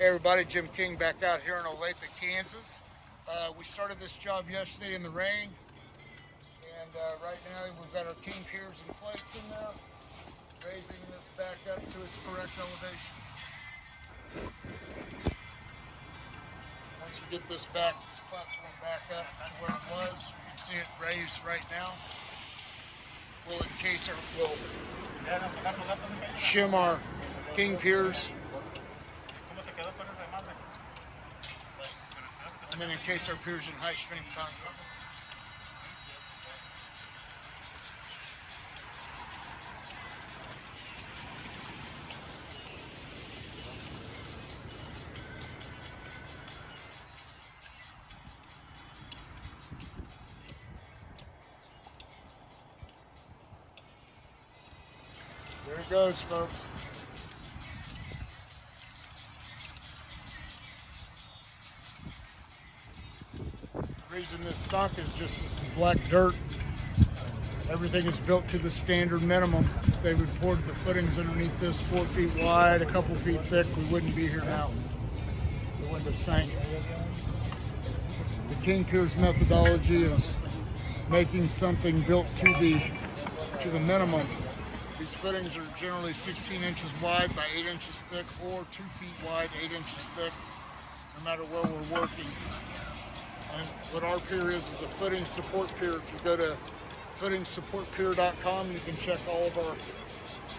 Hey everybody, Jim King back out here in Olathe, Kansas. We started this job yesterday in the rain, and right now we've got our king piers and plates in there, raising this back up to its correct elevation. Once we get this platform back up to where it was, you can see it raised right now. We'll shim our king piers, and then encase our piers in high strength concrete. There it goes, folks. The reason this sunk is just this black dirt. Everything is built to the standard minimum. If they would poured the footings underneath this 4 feet wide, a couple feet thick, we wouldn't be here now. We wouldn't have sank. The King Piers methodology is making something built to the minimum. These footings are generally 16 inches wide by 8 inches thick, or 2 feet wide, 8 inches thick, no matter where we're working. And what our pier is a footing support pier. If you go to footingsupportpier.com, you can check all of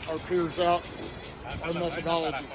our piers out, our methodology.